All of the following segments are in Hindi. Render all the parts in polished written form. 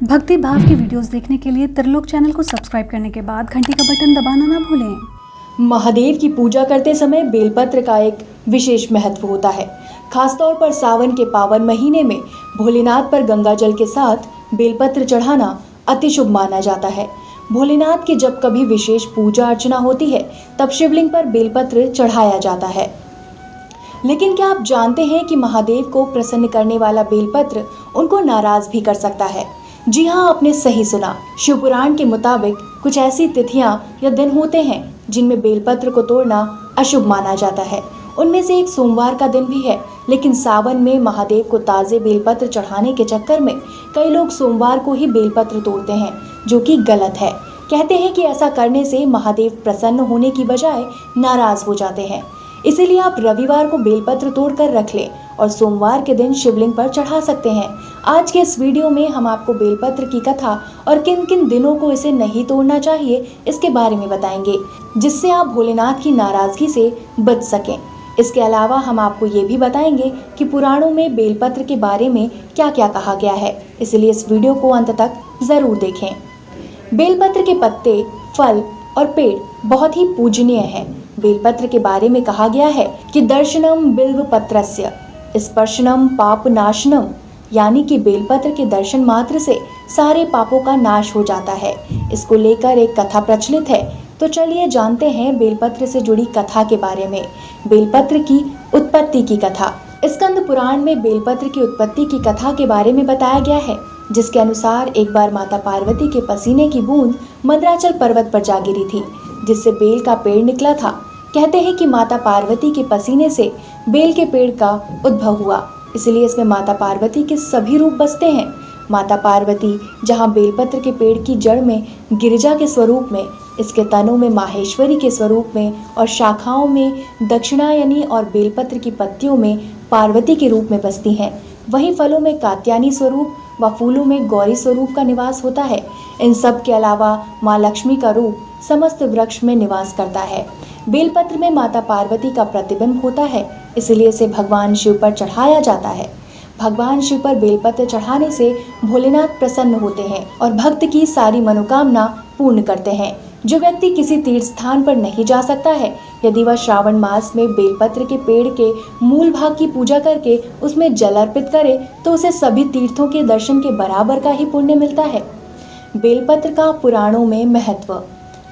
भक्ति भाव की वीडियोस देखने के लिए त्रिलोक चैनल को सब्सक्राइब करने के बाद घंटी का बटन दबाना ना भूलें। महादेव की पूजा करते समय बेलपत्र का एक विशेष महत्व होता है। खासतौर पर सावन के पावन महीने में भोलेनाथ पर गंगा जल के साथ बेलपत्र चढ़ाना अति शुभ माना जाता है। भोलेनाथ की जब कभी विशेष पूजा अर्चना होती है तब शिवलिंग पर बेलपत्र चढ़ाया जाता है। लेकिन क्या आप जानते हैं कि महादेव को प्रसन्न करने वाला बेलपत्र उनको नाराज भी कर सकता है। जी हाँ, आपने सही सुना। शिव पुराण के मुताबिक कुछ ऐसी तिथियां या दिन होते हैं जिनमें बेलपत्र को तोड़ना अशुभ माना जाता है। उनमें से एक सोमवार का दिन भी है। लेकिन सावन में महादेव को ताजे बेलपत्र चढ़ाने के चक्कर में कई लोग सोमवार को ही बेलपत्र तोड़ते हैं, जो कि गलत है। कहते हैं कि ऐसा करने से महादेव प्रसन्न होने की बजाय नाराज हो जाते हैं। इसीलिए आप रविवार को बेलपत्र तोड़कर रख लें और सोमवार के दिन शिवलिंग पर चढ़ा सकते हैं। आज के इस वीडियो में हम आपको बेलपत्र की कथा और किन किन दिनों को इसे नहीं तोड़ना चाहिए इसके बारे में बताएंगे, जिससे आप भोलेनाथ की नाराजगी से बच सकें। इसके अलावा हम आपको ये भी बताएंगे कि पुराणों में बेलपत्र के बारे में क्या क्या कहा गया है, इसलिए इस वीडियो को अंत तक जरूर देखें। बेलपत्र के पत्ते, फल और पेड़ बहुत ही पूजनीय हैं। बेलपत्र के बारे में कहा गया है कि दर्शनम बिल्व पत्रस्य स्पर्शनम पाप नाशनम, यानी कि बेलपत्र के दर्शन मात्र से सारे पापों का नाश हो जाता है। इसको लेकर एक कथा प्रचलित है, तो चलिए जानते हैं बेलपत्र से जुड़ी कथा के बारे में। बेलपत्र की उत्पत्ति की कथा। स्कंद पुराण में बेलपत्र की उत्पत्ति की कथा के बारे में बताया गया है, जिसके अनुसार एक बार माता पार्वती के पसीने की बूंद मंदराचल पर्वत पर जा गिरी थी, जिससे बेल का पेड़ निकला था। कहते हैं कि माता पार्वती के पसीने से बेल के पेड़ का उद्भव हुआ, इसलिए इसमें माता पार्वती के सभी रूप बसते हैं। माता पार्वती जहाँ बेलपत्र के पेड़ की जड़ में गिरिजा के स्वरूप में, इसके तनों में माहेश्वरी के स्वरूप में और शाखाओं में दक्षिणायनी और बेलपत्र की पत्तियों में पार्वती के रूप में बसती हैं। वहीं फलों में कात्यायनी स्वरूप व फूलों में गौरी स्वरूप का निवास होता है। इन सब के अलावा माँ लक्ष्मी का रूप समस्त वृक्ष में निवास करता है। बेलपत्र में माता पार्वती का प्रतिबिंब होता है, इसलिए इसे भगवान शिव पर चढ़ाया जाता है। भगवान शिव पर बेलपत्र चढ़ाने से भोलेनाथ प्रसन्न होते हैं और भक्त की सारी मनोकामना पूर्ण करते हैं। जो व्यक्ति किसी तीर्थ स्थान पर नहीं जा सकता है, यदि वह श्रावण मास में बेलपत्र के पेड़ के मूल भाग की पूजा करके उसमें जल अर्पित करे तो उसे सभी तीर्थों के दर्शन के बराबर का ही पुण्य मिलता है। बेलपत्र का पुराणों में महत्व।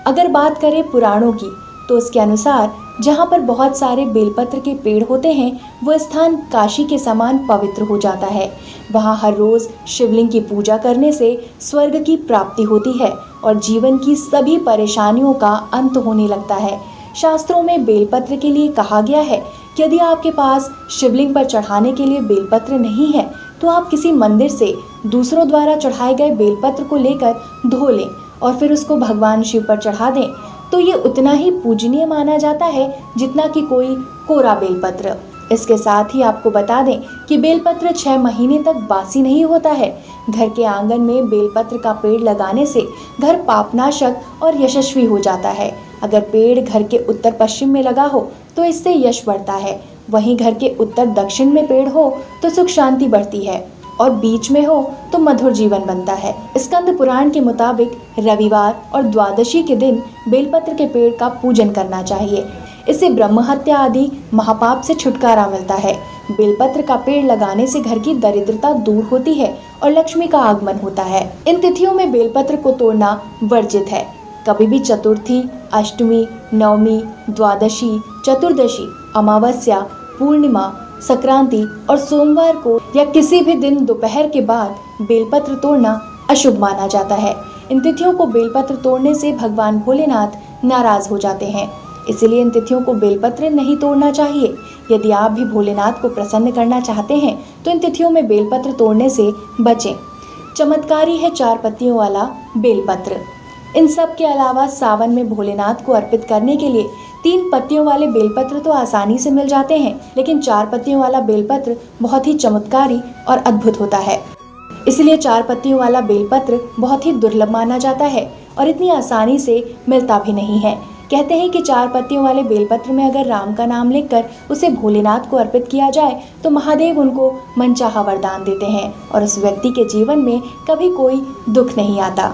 अगर बात करें पुराणों की, तो उसके अनुसार जहाँ पर बहुत सारे बेलपत्र के पेड़ होते हैं, वह स्थान काशी के समान पवित्र हो जाता है। वहाँ हर रोज शिवलिंग की पूजा करने से स्वर्ग की प्राप्ति होती है और जीवन की सभी परेशानियों का अंत होने लगता है। शास्त्रों में बेलपत्र के लिए कहा गया है कि यदि आपके पास शिवलिंग पर चढ़ाने के लिए बेलपत्र नहीं है, तो आप किसी मंदिर से दूसरों द्वारा चढ़ाए गए बेलपत्र को लेकर धो लें और फिर उसको भगवान शिव पर चढ़ा दें, तो ये उतना ही पूजनीय माना जाता है जितना कि कोई कोरा बेलपत्र। इसके साथ ही आपको बता दें कि बेलपत्र 6 महीने तक बासी नहीं होता है। घर के आंगन में बेलपत्र का पेड़ लगाने से घर पापनाशक और यशस्वी हो जाता है। अगर पेड़ घर के उत्तर पश्चिम में लगा हो तो इससे यश बढ़ता है। वहीं घर के उत्तर दक्षिण में पेड़ हो तो सुख शांति बढ़ती है और बीच में हो तो मधुर जीवन बनता है। स्कंद पुराण के मुताबिक रविवार और द्वादशी के दिन बेलपत्र के पेड़ का पूजन करना चाहिए। इससे ब्रह्म हत्या आदि महापाप से छुटकारा मिलता है। बेलपत्र का पेड़ लगाने से घर की दरिद्रता दूर होती है और लक्ष्मी का आगमन होता है। इन तिथियों में बेलपत्र को तोड़ना वर्जित है। कभी भी चतुर्थी, अष्टमी, नवमी, द्वादशी, चतुर्दशी, अमावस्या, पूर्णिमा, संक्रांति और सोमवार को या किसी भी दिन दोपहर के बाद बेलपत्र तोड़ना अशुभ माना जाता है। इन तिथियों को बेलपत्र तोड़ने से भगवान भोलेनाथ नाराज हो जाते हैं, इसलिए इन तिथियों को बेलपत्र नहीं तोड़ना चाहिए। यदि आप भी भोलेनाथ को प्रसन्न करना चाहते हैं तो इन तिथियों में बेलपत्र तोड़ने से बचें। चमत्कारी है 4 पत्तियों वाला बेलपत्र। इन सब के अलावा सावन में भोलेनाथ को अर्पित करने के लिए 3 पत्तियों वाले बेलपत्र तो आसानी से मिल जाते हैं, लेकिन 4 पत्तियों वाला बेलपत्र बहुत ही चमत्कारी और अद्भुत होता है। इसलिए 4 पत्तियों वाला बेलपत्र बहुत ही दुर्लभ माना जाता है और इतनी आसानी से मिलता भी नहीं है। कहते हैं कि 4 पत्तियों वाले बेलपत्र में अगर राम का नाम लिखकर उसे भोलेनाथ को अर्पित किया जाए तो महादेव उनको मनचाहा वरदान देते हैं और उस व्यक्ति के जीवन में कभी कोई दुख नहीं आता।